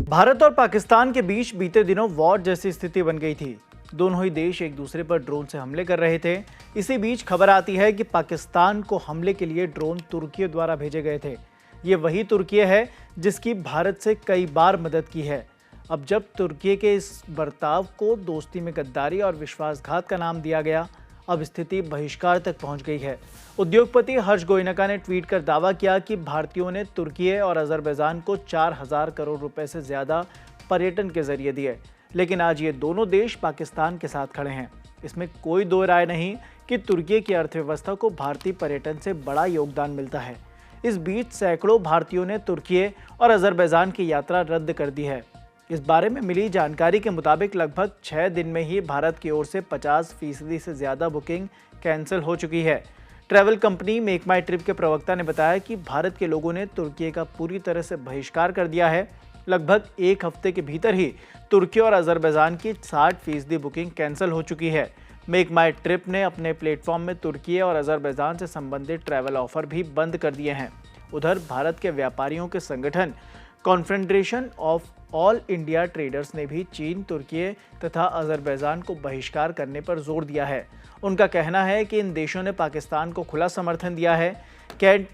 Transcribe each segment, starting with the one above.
भारत और पाकिस्तान के बीच बीते दिनों वॉर जैसी स्थिति बन गई थी। दोनों ही देश एक दूसरे पर ड्रोन से हमले कर रहे थे। इसी बीच खबर आती है कि पाकिस्तान को हमले के लिए ड्रोन तुर्की द्वारा भेजे गए थे। ये वही तुर्की है जिसकी भारत से कई बार मदद की है। अब जब तुर्की के इस बर्ताव को दोस्ती में गद्दारी और विश्वासघात का नाम दिया गया, अब स्थिति बहिष्कार तक पहुंच गई है। उद्योगपति हर्ष गोयनका ने ट्वीट कर दावा किया कि भारतीयों ने तुर्की और अजरबैजान को 4,000 करोड़ रुपए से ज्यादा पर्यटन के जरिए दिए, लेकिन आज ये दोनों देश पाकिस्तान के साथ खड़े हैं। इसमें कोई दो राय नहीं कि तुर्की की अर्थव्यवस्था को भारतीय पर्यटन से बड़ा योगदान मिलता है। इस बीच सैकड़ों भारतीयों ने तुर्की और अजरबैजान की यात्रा रद्द कर दी है। इस बारे में मिली जानकारी के मुताबिक लगभग 6 दिन में ही भारत की ओर से 50% से ज़्यादा बुकिंग कैंसिल हो चुकी है। ट्रैवल कंपनी मेक माई ट्रिप के प्रवक्ता ने बताया कि भारत के लोगों ने तुर्की का पूरी तरह से बहिष्कार कर दिया है। लगभग एक हफ्ते के भीतर ही तुर्की और अजरबैजान की 60% बुकिंग कैंसिल हो चुकी है। मेक माई ट्रिप ने अपने प्लेटफॉर्म में तुर्की और अजरबैजान से संबंधित ट्रैवल ऑफर भी बंद कर दिए हैं। उधर भारत के व्यापारियों के संगठन confederation of all India traders ने भी चीन, तुर्की तथा अजरबैजान को बहिष्कार करने पर जोर दिया है। उनका कहना है कि इन देशों ने पाकिस्तान को खुला समर्थन दिया है। कैट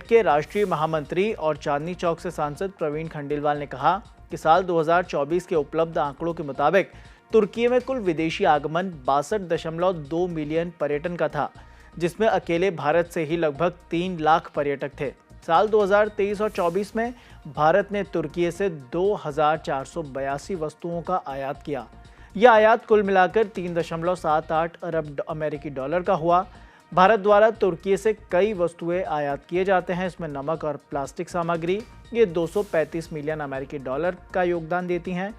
के राष्ट्रीय महामंत्री और चांदनी चौक से सांसद प्रवीण खंडेलवाल ने कहा कि साल 2024 के उपलब्ध आंकड़ों के मुताबिक तुर्की में कुल विदेशी आगमन 62.2 मिलियन पर्यटन का था, जिसमें अकेले भारत से ही लगभग 3 लाख पर्यटक थे। साल 2023 और 24 में भारत ने तुर्की से 2,482 वस्तुओं का आयात किया। यह आयात कुल मिलाकर 3.78 अरब अमेरिकी डॉलर का हुआ। भारत द्वारा तुर्की से कई वस्तुएं आयात किए जाते हैं। इसमें नमक और प्लास्टिक सामग्री ये 235 मिलियन अमेरिकी डॉलर का योगदान देती हैं।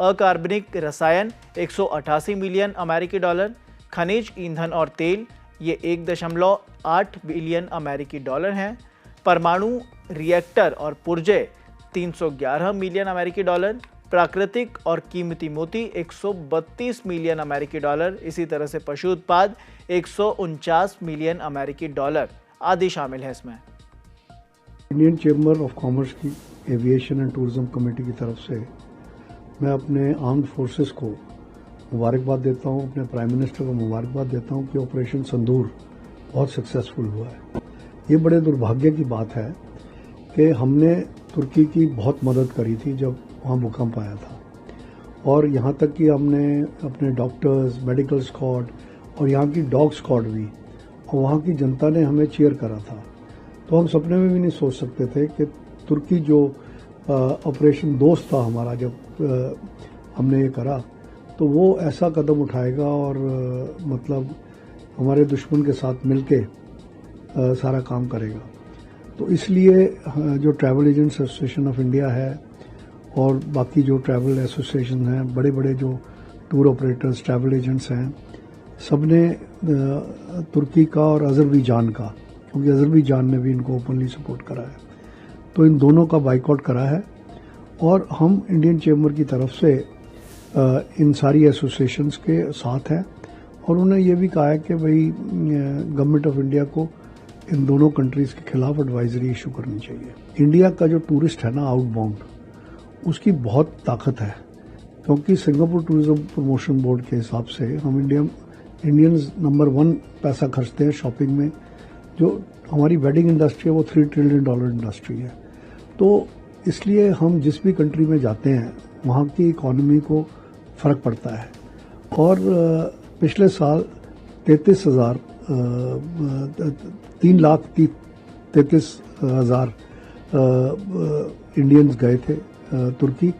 अकार्बनिक रसायन 188 मिलियन अमेरिकी डॉलर, खनिज ईंधन और तेल ये 1.8 बिलियन अमेरिकी डॉलर हैं। परमाणु रिएक्टर और पुर्जे 311 मिलियन अमेरिकी डॉलर, प्राकृतिक और कीमती मोती 132 मिलियन अमेरिकी डॉलर, इसी तरह से पशु उत्पाद 149 मिलियन अमेरिकी डॉलर आदि शामिल है। इसमें इंडियन चेंबर ऑफ कॉमर्स की एविएशन एंड टूरिज्म कमेटी की तरफ से मैं अपने आर्म्ड फोर्सेस को मुबारकबाद देता हूं, अपने प्राइम मिनिस्टर को मुबारकबाद देता हूं कि ऑपरेशन संदूर बहुत सक्सेसफुल हुआ है। ये बड़े दुर्भाग्य की बात है कि हमने तुर्की की बहुत मदद करी थी जब वहाँ भूकंप आया था, और यहाँ तक कि हमने अपने डॉक्टर्स, मेडिकल स्क्वाड और यहाँ की डॉग स्क्वाड भी, और वहाँ की जनता ने हमें चीयर करा था। तो हम सपने में भी नहीं सोच सकते थे कि तुर्की जो ऑपरेशन दोस्त था हमारा, जब हमने ये करा तो वो ऐसा कदम उठाएगा और मतलब हमारे दुश्मन के साथ मिलके सारा काम करेगा। तो इसलिए जो travel agents association of India है और बाकी जो ट्रैवल एसोसिएशन हैं, बड़े बड़े जो टूर ऑपरेटर्स, ट्रैवल एजेंट्स हैं, सबने तुर्की का और अजरबैजान का, क्योंकि अजरबैजान ने भी इनको ओपनली सपोर्ट करा है, तो इन दोनों का बाइकआउट करा है। और हम इंडियन चेंबर की तरफ से इन सारी एसोसिएशंस के साथ हैं, और उन्होंने ये भी कहा है कि भाई गवर्नमेंट ऑफ इंडिया को इन दोनों कंट्रीज के खिलाफ एडवाइजरी इशू करनी चाहिए। इंडिया का जो टूरिस्ट है ना, आउटबाउंड, उसकी बहुत ताकत है, क्योंकि सिंगापुर टूरिज्म प्रमोशन बोर्ड के हिसाब से हम इंडियंस नंबर 1 पैसा खर्चते हैं शॉपिंग में। जो हमारी वेडिंग इंडस्ट्री है वो $3 ट्रिलियन इंडस्ट्री है। तो इसलिए हम जिस भी कंट्री में जाते हैं वहाँ की इकोनॉमी को फ़र्क पड़ता है। और पिछले साल 3,33,000 इंडियंस गए थे तुर्की,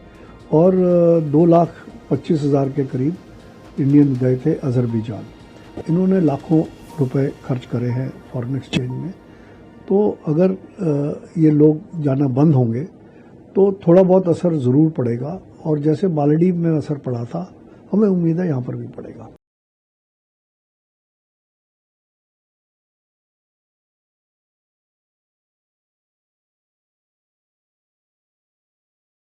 और 2,25,000 के करीब इंडियंस गए थे अजरबैजान। इन्होंने लाखों रुपए खर्च करे हैं फॉरेन एक्सचेंज में। तो अगर ये लोग जाना बंद होंगे तो थोड़ा बहुत असर ज़रूर पड़ेगा, और जैसे मालदीव में असर पड़ा था, हमें उम्मीद है यहाँ पर भी पड़ेगा।